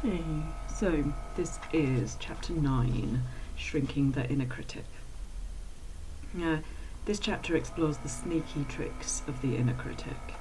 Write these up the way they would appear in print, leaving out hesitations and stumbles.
Hey, so this is chapter 9, Shrinking the Inner Critic. This chapter explores the sneaky tricks of the inner critic.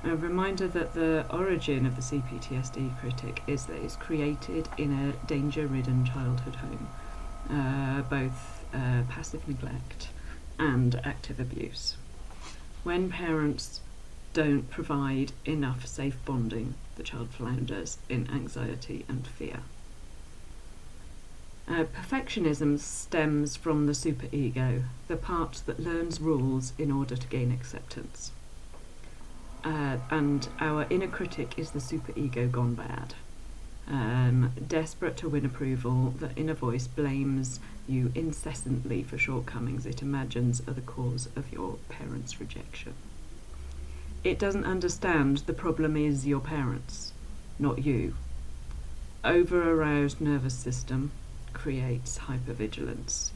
A reminder that the origin of the CPTSD critic is that it's created in a danger-ridden childhood home, both passive neglect and active abuse. When parents don't provide enough safe bonding, the child flounders in anxiety and fear. Perfectionism stems from the superego, the part that learns rules in order to gain acceptance. And our inner critic is the superego gone bad. Desperate to win approval, the inner voice blames you incessantly for shortcomings it imagines are the cause of your parents' rejection. It doesn't understand the problem is your parents, not you. Over-aroused nervous system creates hypervigilance,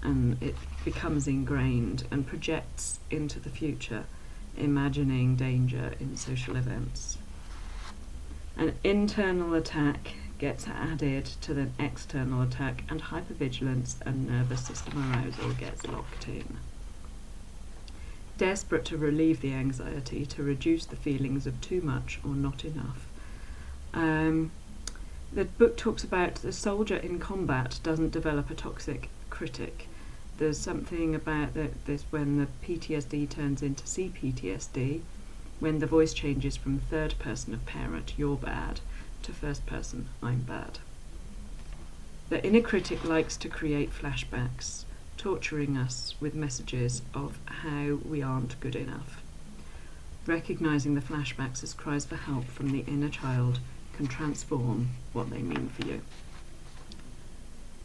and it becomes ingrained and projects into the future, imagining danger in social events. An internal attack gets added to the external attack, and hypervigilance and nervous system arousal gets locked in. Desperate to relieve the anxiety, to reduce the feelings of too much or not enough. The book talks about the soldier in combat doesn't develop a toxic critic. There's something about this when the PTSD turns into CPTSD, when the voice changes from third person of parent, you're bad, to first person, I'm bad. The inner critic likes to create flashbacks, torturing us with messages of how we aren't good enough. Recognising the flashbacks as cries for help from the inner child can transform what they mean for you.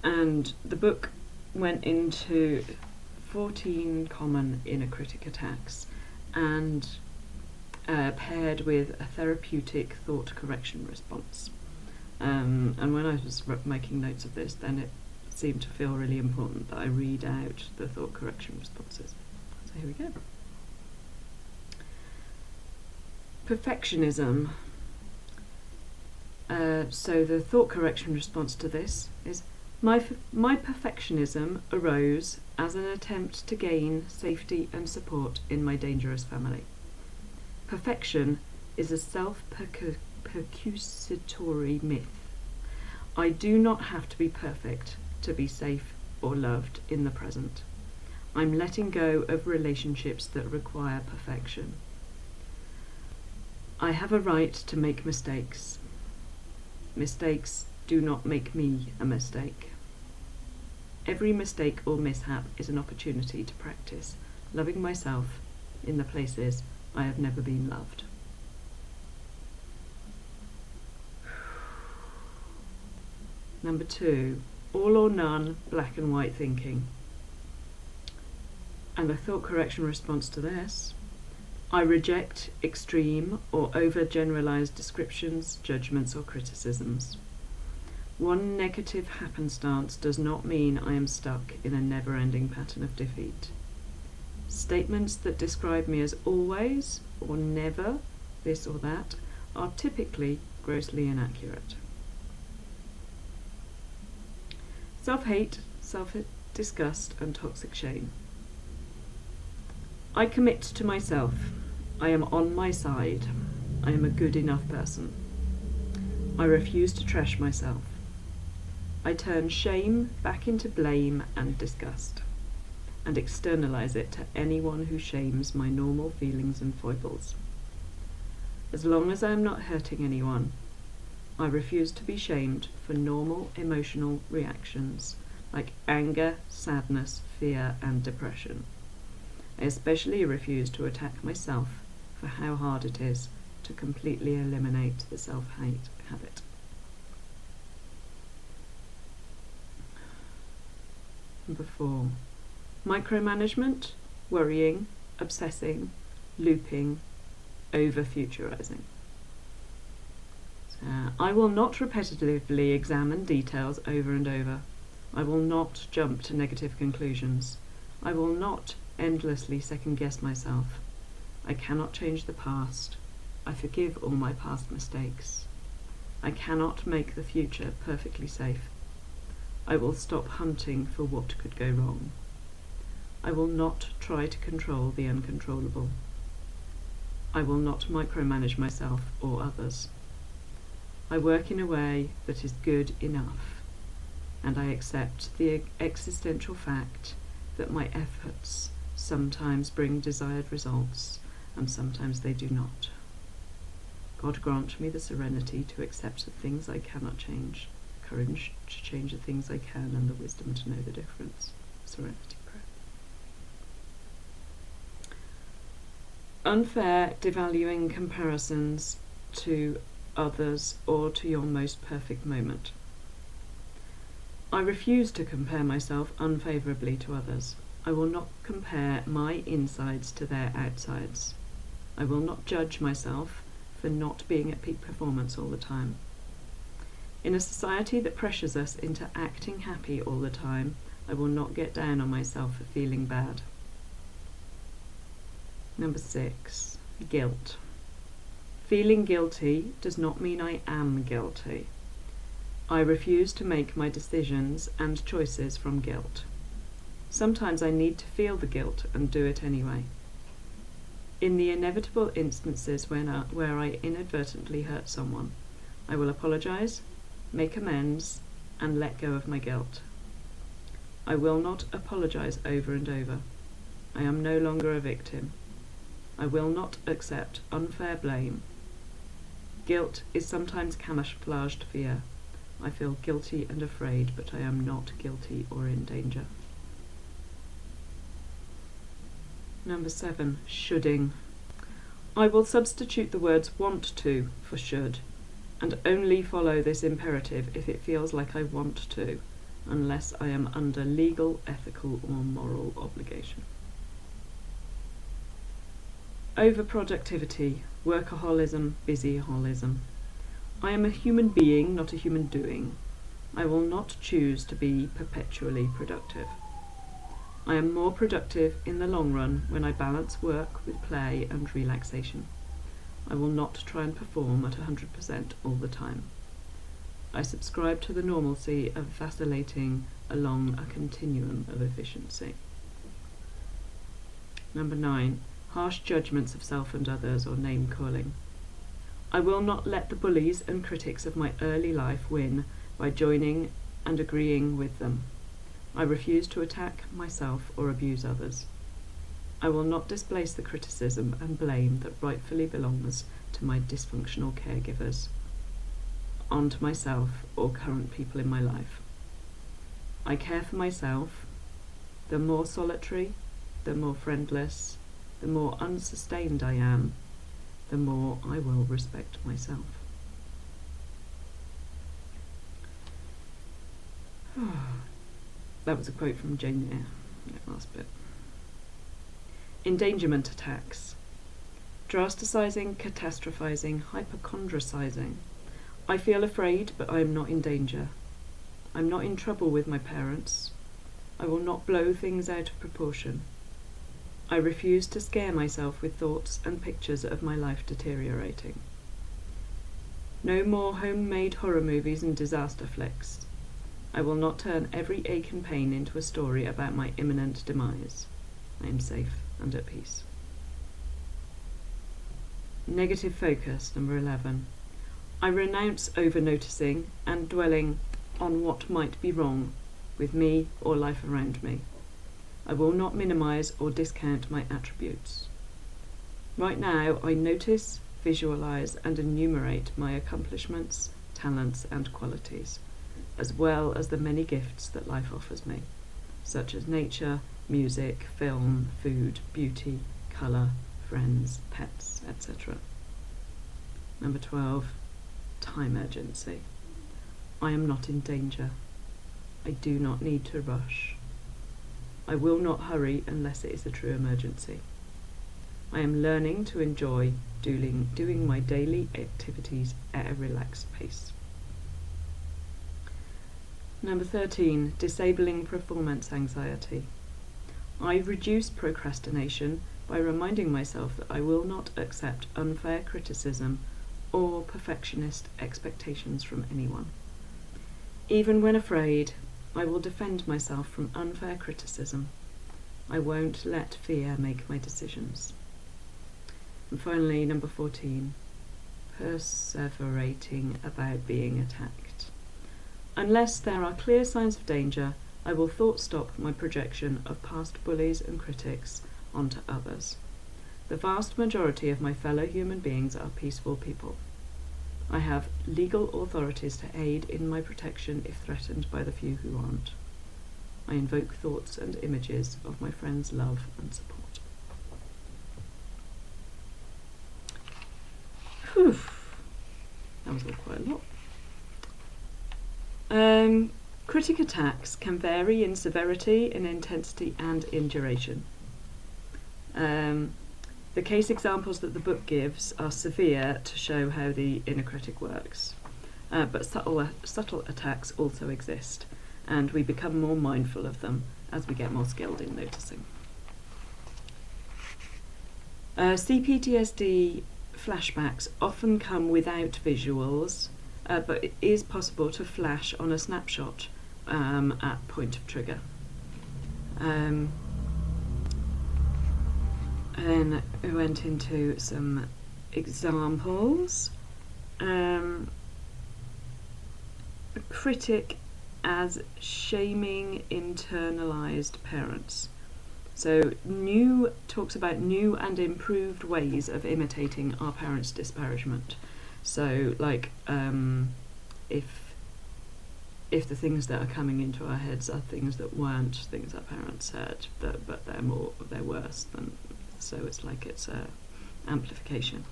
And the book went into 14 common inner critic attacks and paired with a therapeutic thought correction response. And when I was making notes of this, then it seemed to feel really important that I read out the thought correction responses. So here we go. Perfectionism. So the thought correction response to this is, my perfectionism arose as an attempt to gain safety and support in my dangerous family. Perfection is a self-percusatory myth. I do not have to be perfect to be safe or loved in the present. I'm letting go of relationships that require perfection. I have a right to make mistakes. Mistakes do not make me a mistake. Every mistake or mishap is an opportunity to practice loving myself in the places I have never been loved. Number 2, all or none black and white thinking. And the thought correction response to this, I reject extreme or overgeneralized descriptions, judgments or criticisms. One negative happenstance does not mean I am stuck in a never-ending pattern of defeat. Statements that describe me as always or never, this or that, are typically grossly inaccurate. Self-hate, self-disgust and toxic shame. I commit to myself. I am on my side. I am a good enough person. I refuse to trash myself. I turn shame back into blame and disgust, and externalize it to anyone who shames my normal feelings and foibles. As long as I am not hurting anyone, I refuse to be shamed for normal emotional reactions like anger, sadness, fear, and depression. I especially refuse to attack myself for how hard it is to completely eliminate the self-hate habit. Number 4, micromanagement, worrying, obsessing, looping, over-futurizing. I will not repetitively examine details over and over. I will not jump to negative conclusions. I will not endlessly second-guess myself. I cannot change the past. I forgive all my past mistakes. I cannot make the future perfectly safe. I will stop hunting for what could go wrong. I will not try to control the uncontrollable. I will not micromanage myself or others. I work in a way that is good enough, and I accept the existential fact that my efforts sometimes bring desired results and sometimes they do not. God grant me the serenity to accept the things I cannot change, courage to change the things I can, and the wisdom to know the difference. Serenity prayer. Unfair, devaluing comparisons to others or to your most perfect moment. I refuse to compare myself unfavourably to others. I will not compare my insides to their outsides. I will not judge myself for not being at peak performance all the time. In a society that pressures us into acting happy all the time, I will not get down on myself for feeling bad. Number 6, guilt. Feeling guilty does not mean I am guilty. I refuse to make my decisions and choices from guilt. Sometimes I need to feel the guilt and do it anyway. In the inevitable instances where I inadvertently hurt someone, I will apologise, make amends, and let go of my guilt. I will not apologise over and over. I am no longer a victim. I will not accept unfair blame. Guilt is sometimes camouflaged fear. I feel guilty and afraid, but I am not guilty or in danger. Number 7, shoulding. I will substitute the words want to for should, and only follow this imperative if it feels like I want to, unless I am under legal, ethical, or moral obligation. Overproductivity, workaholism, busyholism. I am a human being, not a human doing. I will not choose to be perpetually productive. I am more productive in the long run when I balance work with play and relaxation. I will not try and perform at 100% all the time. I subscribe to the normalcy of vacillating along a continuum of efficiency. Number 9, harsh judgments of self and others, or name calling. I will not let the bullies and critics of my early life win by joining and agreeing with them. I refuse to attack myself or abuse others. I will not displace the criticism and blame that rightfully belongs to my dysfunctional caregivers onto myself or current people in my life. I care for myself. The more solitary, the more friendless, the more unsustained I am, the more I will respect myself. That was a quote from Jane Eyre, that last bit. Endangerment attacks. Drasticizing, catastrophizing, hypochondricizing. I feel afraid, but I am not in danger. I'm not in trouble with my parents. I will not blow things out of proportion. I refuse to scare myself with thoughts and pictures of my life deteriorating. No more homemade horror movies and disaster flicks. I will not turn every ache and pain into a story about my imminent demise. I am safe and at peace. Negative focus, number 11. I renounce over-noticing and dwelling on what might be wrong with me or life around me. I will not minimise or discount my attributes. Right now, I notice, visualise and enumerate my accomplishments, talents and qualities, as well as the many gifts that life offers me, such as nature, music, film, food, beauty, colour, friends, pets, etc. Number 12, time urgency. I am not in danger. I do not need to rush. I will not hurry unless it is a true emergency. I am learning to enjoy doing my daily activities at a relaxed pace. Number 13, disabling performance anxiety. I reduce procrastination by reminding myself that I will not accept unfair criticism or perfectionist expectations from anyone. Even when afraid, I will defend myself from unfair criticism. I won't let fear make my decisions. And finally, number 14, perseverating about being attacked. Unless there are clear signs of danger, I will thought stop my projection of past bullies and critics onto others. The vast majority of my fellow human beings are peaceful people. I have legal authorities to aid in my protection if threatened by the few who aren't. I invoke thoughts and images of my friends' love and support. Whew. That was all quite a lot. Critic attacks can vary in severity, in intensity, and in duration. The case examples that the book gives are severe to show how the inner critic works, but subtle attacks also exist, and we become more mindful of them as we get more skilled in noticing. CPTSD flashbacks often come without visuals, but it is possible to flash on a snapshot at point of trigger. And we went into some examples. A critic as shaming internalized parents. So talks about new and improved ways of imitating our parents' disparagement. So like if the things that are coming into our heads are things that weren't things our parents said, but they're worse than, so it's like it's amplification.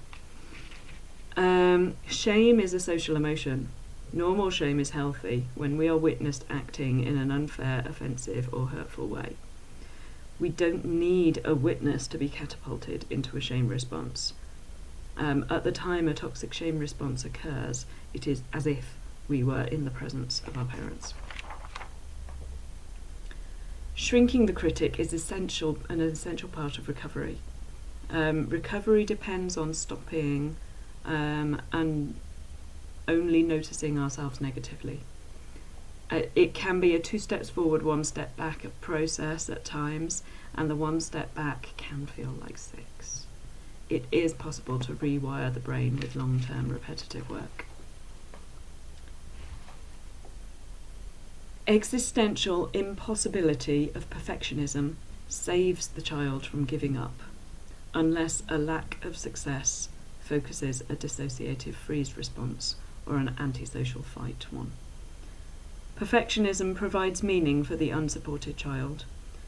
Shame is a social emotion. Normal shame is healthy when we are witnessed acting in an unfair, offensive or hurtful way. We don't need a witness to be catapulted into a shame response. At the time a toxic shame response occurs, it is as if we were in the presence of our parents. Shrinking the critic is an essential part of recovery. Recovery depends on stopping and only noticing ourselves negatively. It can be a 2 steps forward, 1 step back process at times, and the 1 step back can feel like 6. It is possible to rewire the brain with long-term repetitive work. Existential impossibility of perfectionism saves the child from giving up, unless a lack of success focuses a dissociative freeze response or an antisocial fight one. Perfectionism provides meaning for the unsupported child.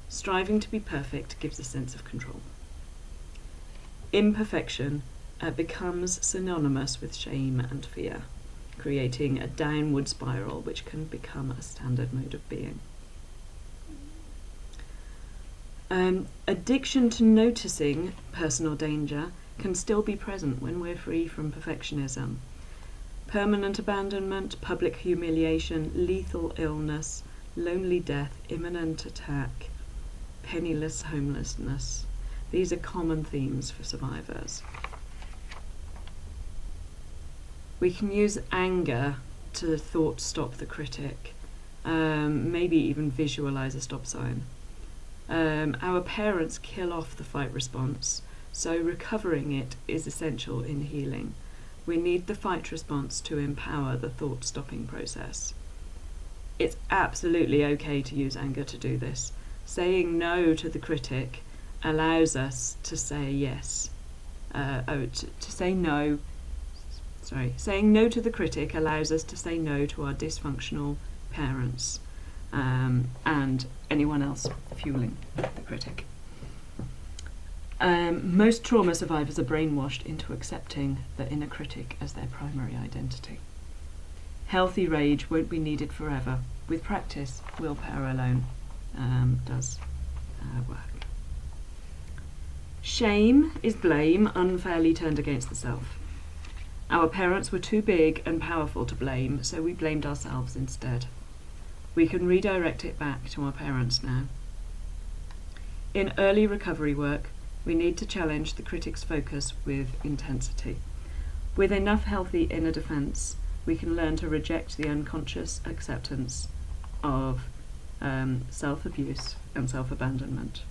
Striving to be perfect gives a sense of control. Imperfection becomes synonymous with shame and fear, creating a downward spiral which can become a standard mode of being. Addiction to noticing personal danger can still be present when we're free from perfectionism. Permanent abandonment, public humiliation, lethal illness, lonely death, imminent attack, penniless homelessness. These are common themes for survivors. We can use anger to thought stop the critic, maybe even visualize a stop sign. Our parents kill off the fight response, so recovering it is essential in healing. We need the fight response to empower the thought stopping process. It's absolutely okay to use anger to do this. Saying no to the critic allows us to say yes. Saying no to the critic allows us to say no to our dysfunctional parents and anyone else fueling the critic. Most trauma survivors are brainwashed into accepting the inner critic as their primary identity. Healthy rage won't be needed forever. With practice, willpower alone does work. Shame is blame unfairly turned against the self. Our parents were too big and powerful to blame, so we blamed ourselves instead. We can redirect it back to our parents now. In early recovery work, we need to challenge the critic's focus with intensity. With enough healthy inner defence, we can learn to reject the unconscious acceptance of self-abuse and self-abandonment.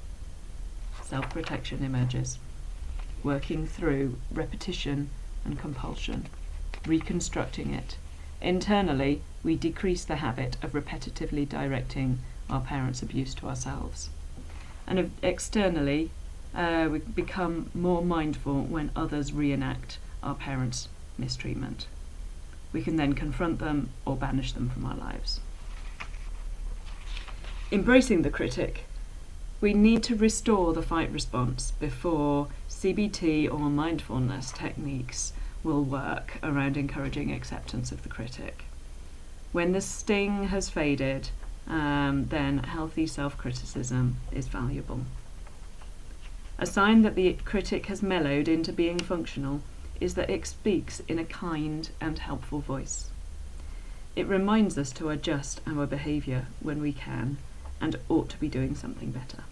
Self-protection emerges, working through repetition and compulsion, reconstructing it. Internally, we decrease the habit of repetitively directing our parents' abuse to ourselves. And externally, we become more mindful when others reenact our parents' mistreatment. We can then confront them or banish them from our lives. Embracing the critic, we need to restore the fight response before CBT or mindfulness techniques will work around encouraging acceptance of the critic. When the sting has faded, then healthy self-criticism is valuable. A sign that the critic has mellowed into being functional is that it speaks in a kind and helpful voice. It reminds us to adjust our behaviour when we can and ought to be doing something better.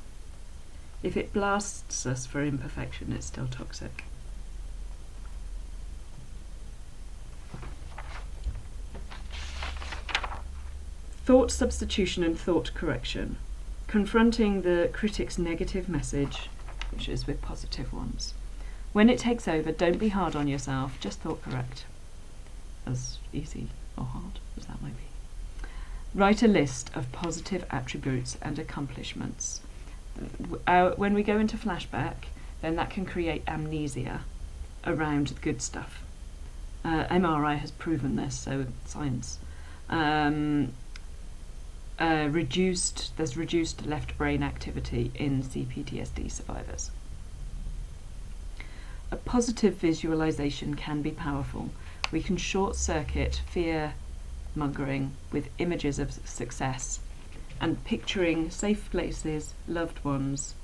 If it blasts us for imperfection, it's still toxic. Thought substitution and thought correction. Confronting the critic's negative message, which is with positive ones. When it takes over, don't be hard on yourself, just thought correct. As easy or hard as that might be. Write a list of positive attributes and accomplishments. When we go into flashback, then that can create amnesia around the good stuff. MRI has proven this, so science. There's reduced left brain activity in CPTSD survivors. A positive visualization can be powerful. We can short-circuit fear-mongering with images of success and picturing safe places, loved ones,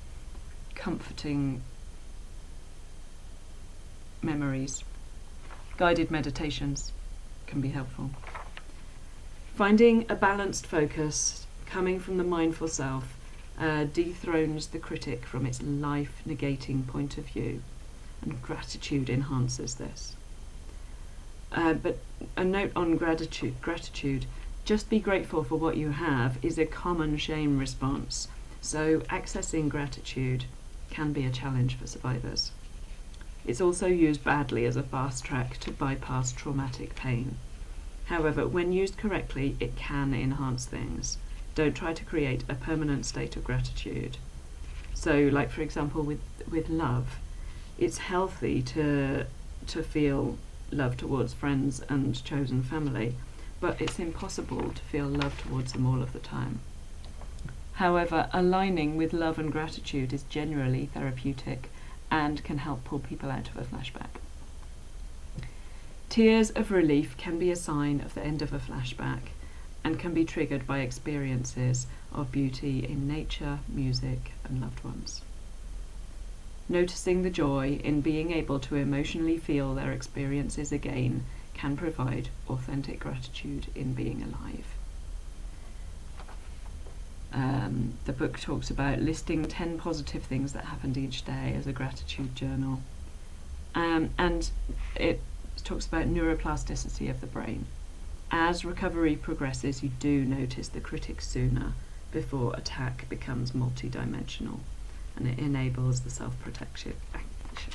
comforting memories. Guided meditations can be helpful. Finding a balanced focus coming from the mindful self dethrones the critic from its life-negating point of view, and gratitude enhances this. But a note on gratitude, just be grateful for what you have is a common shame response, so accessing gratitude can be a challenge for survivors. It's also used badly as a fast track to bypass traumatic pain. However, when used correctly, it can enhance things. Don't try to create a permanent state of gratitude. So, like for example, with love, it's healthy to feel love towards friends and chosen family, but it's impossible to feel love towards them all of the time. However, aligning with love and gratitude is generally therapeutic and can help pull people out of a flashback. Tears of relief can be a sign of the end of a flashback and can be triggered by experiences of beauty in nature, music, and loved ones. Noticing the joy in being able to emotionally feel their experiences again can provide authentic gratitude in being alive. The book talks about listing 10 positive things that happened each day as a gratitude journal. And it talks about neuroplasticity of the brain. As recovery progresses, you do notice the critic sooner before attack becomes multidimensional, and it enables the self-protective action.